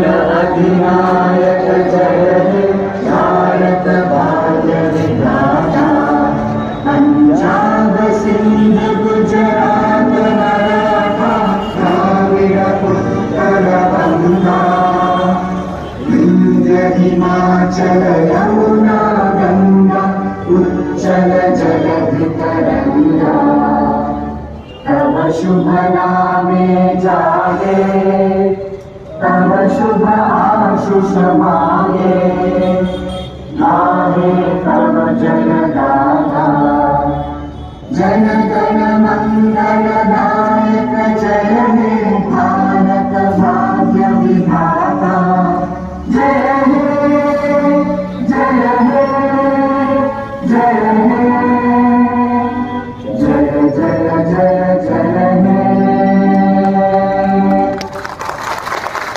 अधिनायक जय हे भारत भाग्य विधाता। पंजाब सिंध गुजरात मराठा द्राविड़ उत्कल बंगा। विंध्य हिमाचल यमुना गंगा उच्चल जलधि तरंगा। तव शुभ नामे जागे तव शुभ आशीष मांगे। गाहे तव जय गाथा जन गण मंगल दायक जय हे भारत भाग्य विधाता।